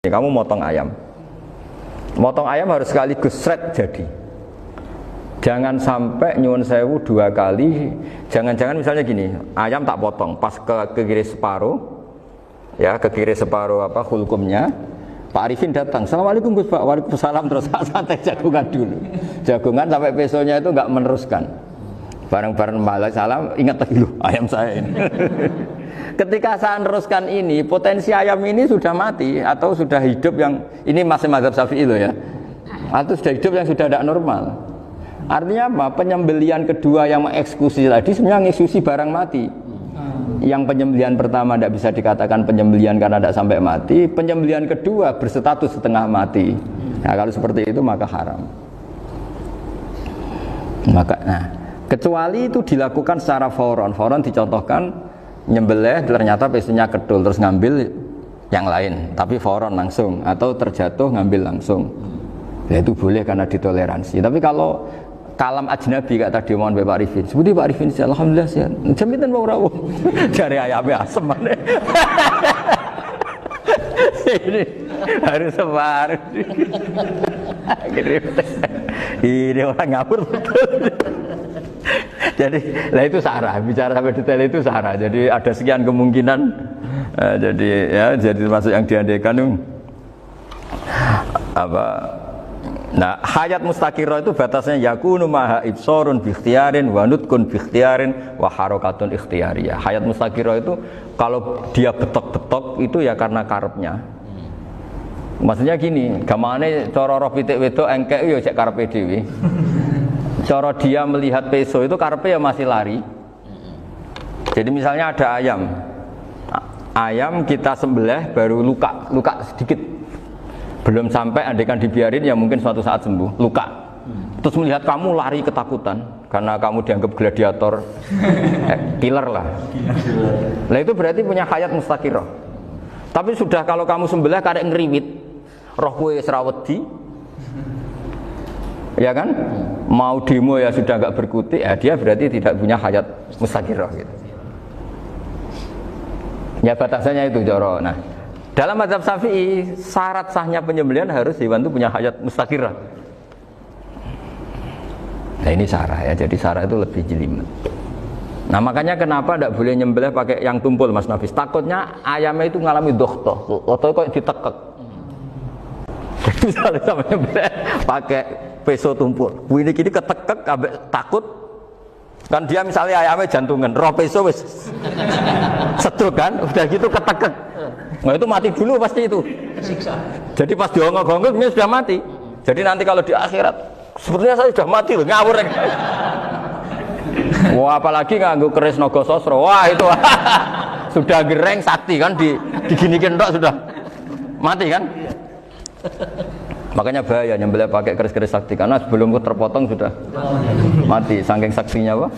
Kamu motong ayam harus sekaligus shred jadi. Jangan sampai nyuwun sewu 2 kali. Jangan-jangan misalnya gini, ayam tak potong, pas ke kiri separuh, ya ke kiri separuh hulkumnya. Pak Arifin datang, assalamualaikum Gus Pak, waalaikumsalam, terus santai jagungan dulu. Jagungan sampai pesonya itu nggak meneruskan. Bareng-bareng malah salam, ingat lagi loh ayam saya ini. Ketika saya meneruskan ini, potensi ayam ini sudah mati atau sudah hidup yang ini masih mazhab Syafi'i loh ya. Atau sudah hidup yang sudah tidak normal. Artinya apa? Penyembelian kedua yang mengeksekusi tadi sebenarnya mengeksekusi barang mati. Yang penyembelian pertama tidak bisa dikatakan penyembelian karena tidak sampai mati. Penyembelian kedua berstatus setengah mati. Nah, kalau seperti itu maka haram. Kecuali itu dilakukan secara fauron. Fauron dicontohkan nyembelih ternyata pesunya kedul terus ngambil yang lain tapi fauron langsung atau terjatuh ngambil langsung ya itu boleh karena ditoleransi. Tapi kalau kalam ajnabi kayak tadi mohon Pak Arifin seperti Pak Arifin alhamdulillah sih jaminan mau rawuh dari ayamnya asem mana ini harus sebar ini orang ngawur jadi, lah itu sarah, bicara sampai detail itu sarah. Jadi ada sekian kemungkinan, jadi termasuk yang diandaikan apa? Nah, hayat mustaqirah itu batasnya yakunu maha ibsorun biikhtiarin wa nutqun biikhtiarin wa harakatun ikhtiyariyah. Hayat mustaqirah itu kalau dia betok-betok itu ya karena karepnya. Maksudnya gini, gamane cara roh pitik wedok engkek yo cek karepe dhewe. Cara dia melihat peso itu karpe ya masih lari. Jadi misalnya ada ayam kita sembelih baru luka sedikit, belum sampai andaikan dibiarin ya mungkin suatu saat sembuh luka. Terus melihat kamu lari ketakutan karena kamu dianggap gladiator, killer lah. Nah itu berarti punya hayat mustaqirah. Tapi sudah kalau kamu sembelih karek ngriwit, roh kowe serawedi, ya kan? Mau demo ya sudah enggak berkutik, ya dia berarti tidak punya hayat mustaqirah gitu. Ya batasannya itu Joro. Nah, dalam mazhab Syafi'i syarat sahnya penyembelihan harus hewan itu punya hayat mustaqirah. Nah ini sarah ya, jadi sarah itu lebih jelimet. Nah makanya kenapa tidak boleh nyembelih pakai yang tumpul Mas Nafis? Takutnya ayamnya itu mengalami dohtoh, atau kok ditekek. Misalnya sama nyembelih pakai peso tumpul, ini kini ketekek, takut kan dia misalnya ayamnya jantungan, roh peso wis seduk kan, udah gitu ketekek, nah itu mati dulu pasti itu. Jadi pas diongok-ongok ini sudah mati. Jadi nanti kalau di akhirat, sepertinya saya sudah mati loh, ngawur. Wah apalagi nganggo keris naga sosro, wah itu sudah gereng sakti kan, diginikin tok sudah mati kan. Makanya bahaya nyembelih pakai keris-keris sakti karena sebelum terpotong sudah mati saking saksinya apa?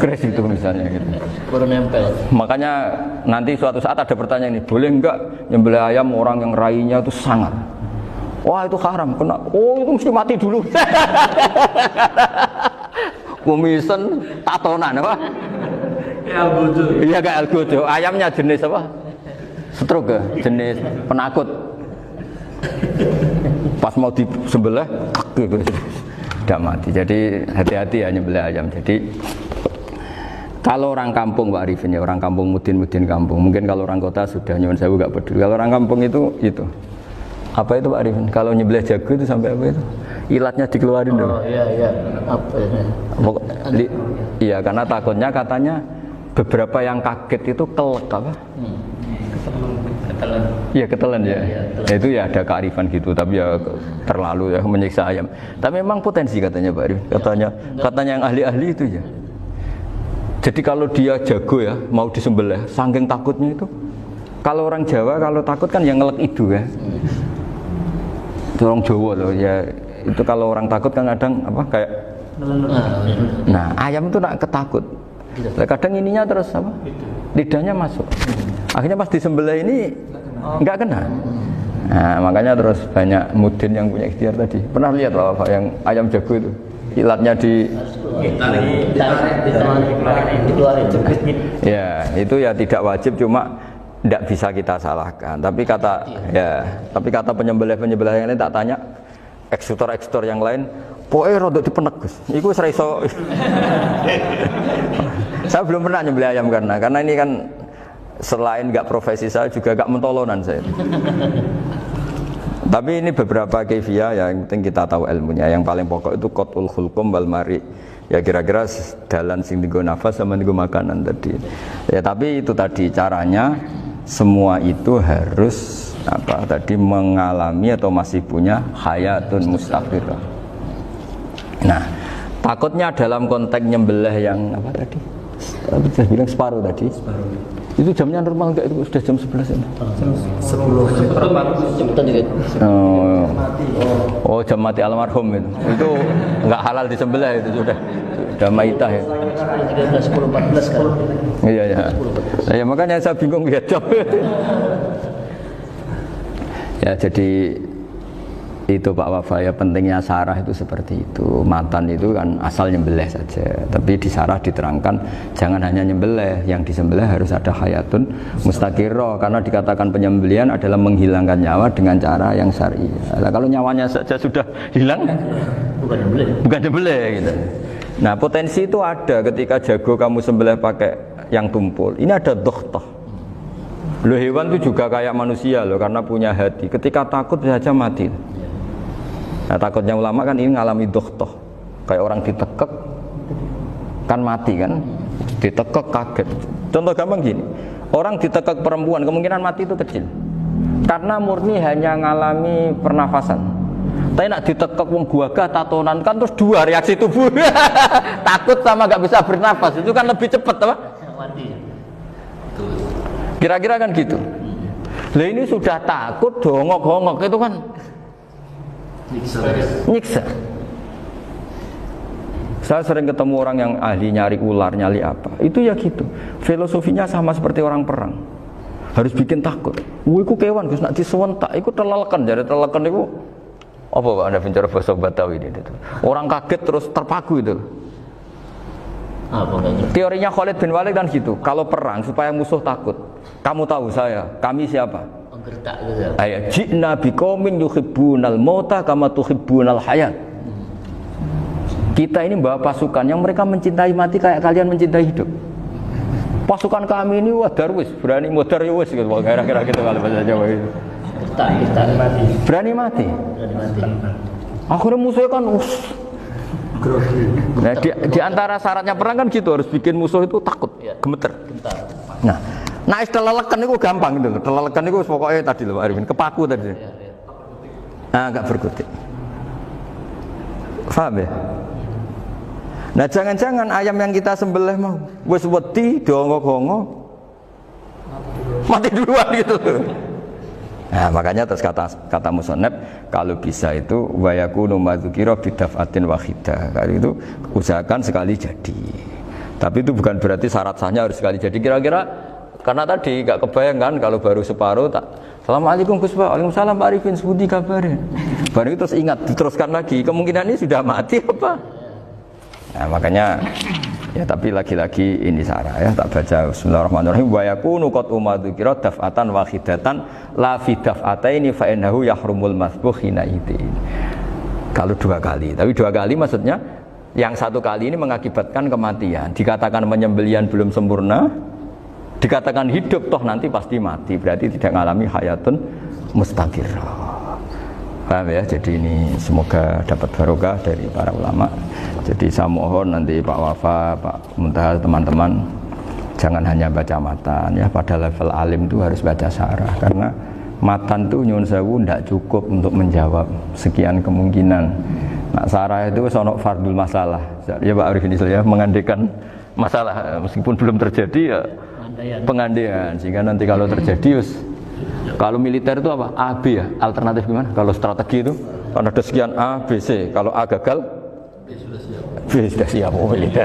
Keris itu misalnya gitu. Baru nempel. Makanya nanti suatu saat ada pertanyaan ini, boleh enggak nyembelih ayam orang yang rainya itu sangar? Wah itu haram, kena. Oh itu mesti mati dulu. Kumisen tatonan apa? Algojo. Iya kayak algojo. Ayamnya jenis apa? Stroke, jenis penakut. Pas mau disembelih tidak mati. Jadi hati-hati ya nyembelih ayam. Jadi kalau orang kampung Pak Arifin ya, orang kampung mudin kampung. Mungkin kalau orang kota sudah nyuwun sewu enggak peduli. Kalau orang kampung itu apa itu Pak Arifin? Kalau nyembelih jago itu sampai apa itu? Ilatnya dikeluarin dong. Oh iya. Apa ini? Iya karena takutnya katanya beberapa yang kaget itu kelek apa? Ketelan. Iya ketelan ya. Ya itu ya ada kearifan gitu, tapi ya terlalu ya menyiksa ayam. Tapi memang potensi katanya Pak Arif. Katanya yang ahli-ahli itu ya. Jadi kalau dia jago ya mau disembelih, saking takutnya itu. Kalau orang Jawa kalau takut kan yang ngelek idu ya. Itu orang Jawa loh ya. Itu kalau orang takut kan kadang apa kayak. Nah ayam itu nak ketakut. Kadang ininya terus apa? Lidahnya masuk. Akhirnya pas disembelih ini enggak kena. Nah, makanya terus banyak mudin yang punya ikhtiar tadi. Pernah lihat Bapak yang ayam jago itu? Ilatnya dikeluarin. Ya, itu ya tidak wajib, cuma tidak bisa kita salahkan. Tapi kata penyembelih-penyembelih yang lain tak tanya, eksekutor yang lain, poe rodok dipenek Gus. Iku wis ra iso. Saya belum pernah nyembelih ayam karena ini kan selain nggak profesi saya juga nggak mentolonan saya. Tapi ini beberapa keifiyah yang penting kita tahu ilmunya. Yang paling pokok itu qatul khulqum wal mari. Ya kira-kira dalan sing dienggo nafas sama dienggo makanan tadi. Ya tapi itu tadi caranya semua itu harus mengalami atau masih punya hayatun mustaqirah. Nah, takutnya dalam konteks nyembelih yang apa tadi? Saya bilang separuh tadi. Itu jamnya normal enggak, itu sudah jam 11 ini? Jam 10. Oh, jam mati almarhum itu. Itu enggak halal disembelih itu sudah maitah ya. 10.14 kan. Iya. Ya makanya saya bingung lihat jam. Ya jadi itu Pak Wafa ya, pentingnya sarah itu seperti itu. Matan itu kan asal nyembelih saja, tapi di sarah diterangkan jangan hanya nyembelih, yang disembelih harus ada hayatun mustaqirah, karena dikatakan penyembelihan adalah menghilangkan nyawa dengan cara yang syar'i. Nah, kalau nyawanya saja sudah hilang bukan nyembelih gitu. Nah potensi itu ada ketika jago kamu sembelih pakai yang tumpul, ini ada dokhtoh. Loh, hewan itu juga kayak manusia loh, karena punya hati, ketika takut bisa saja mati. Nah takutnya ulama kan ini ngalami dokhtoh, kayak orang ditekek kan mati kan, ditekek kaget. Contoh gampang gini, orang ditekek perempuan kemungkinan mati itu kecil, karena murni hanya ngalami pernafasan. Tapi nak ditekek wong gagah tatonan kan terus dua reaksi tubuh, takut sama gak bisa bernafas, itu kan lebih cepat apa? Mati. Kira-kira kan gitu. Lah ini sudah takut dongok-dongok itu kan nyiksa. Saya sering ketemu orang yang ahli nyari ular, nyari apa. Itu ya gitu. Filosofinya sama seperti orang perang. Harus bikin takut. Iku kewan Gus nak disewentak, iku telelekan, jadi telelekan iku apa Pak Anda bicara bahasa Batawi ini itu. Orang kaget terus terpaku itu. Teorinya Khalid bin Walid kan gitu. Kalau perang supaya musuh takut. Kamu tahu kami siapa? Gertak gitu. Ayat ji'na biqaumin yuhibbunal mauta kama tuhibbunal hayat. Kita ini bawa pasukan yang mereka mencintai mati kayak kalian mencintai hidup. Pasukan kami ini wah darwis, berani modar ya wis gitu, kira-kira gitu kalau bahasa Jawa itu. Gertak mati. Berani mati. Akhirnya musuhnya kan nah, di antara syaratnya perang kan gitu, harus bikin musuh itu takut, gemeter. Nah telelekan itu gampang gitu. Telelekan itu pokoknya tadi loh Pak Arifin, kepaku tadi. Agak berkutik. Paham ya? Nah jangan-jangan ayam yang kita sembelih mau wis wedi dongok-dongok mati duluan gitu. Nah makanya terus kata musannaf kalau bisa itu wa yakunu madzukira bidafatin wahidah. Kali itu usahakan sekali jadi. Tapi itu bukan berarti syarat sahnya harus sekali jadi. Kira-kira karena tadi gak kebayang kan kalau baru separuh tak Assalamualaikum Gus Pak, waalaikumsalam Pak Arifin, sebuti kabarnya. Baru itu terus ingat, diteruskan lagi, kemungkinan ini sudah mati apa? Nah makanya ya tapi lagi-lagi ini sarah ya, tak baca Bismillahirrahmanirrahim wa yakunu qad umadzukira daf'atan wahidatan la fi daf'ataini fa innahu yahrumul masbuh hina idin. Kalau dua kali, tapi dua kali maksudnya yang satu kali ini mengakibatkan kematian, dikatakan penyembelihan belum sempurna, dikatakan hidup toh nanti pasti mati, berarti tidak mengalami hayatun mustaqirah. Paham ya? Jadi ini semoga dapat barokah dari para ulama. Jadi saya mohon nanti Pak Wafa, Pak Muntaha, teman-teman jangan hanya baca matan ya, pada level alim itu harus baca syarah, karena matan itu nyuwun sewu tidak cukup untuk menjawab sekian kemungkinan. Nah syarah itu sono fardul masalah ya Pak Arifin ya, mengandaikan masalah meskipun belum terjadi ya pengandaian, sehingga nanti kalau terjadi kalau militer itu apa? A, B ya? Alternatif gimana? Kalau strategi itu kan ada sekian A, B, C. Kalau A gagal B sudah siap. Oh militer.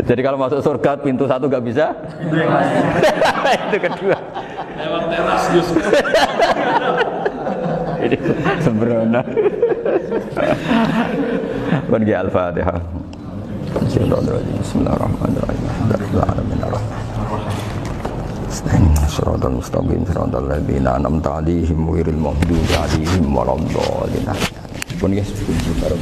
Jadi kalau masuk surga pintu satu gak bisa itu kedua lewat teras justru ini sembrono. Pergi Al-Fatihah. Bismillahirrahmanirrahim. Bismillahirrahmanirrahim. siratal mustaqim siratal ladzina an'amta 'alaihim ghairil maghdubi 'alaihim waladdallin. Pun guys, cukup baru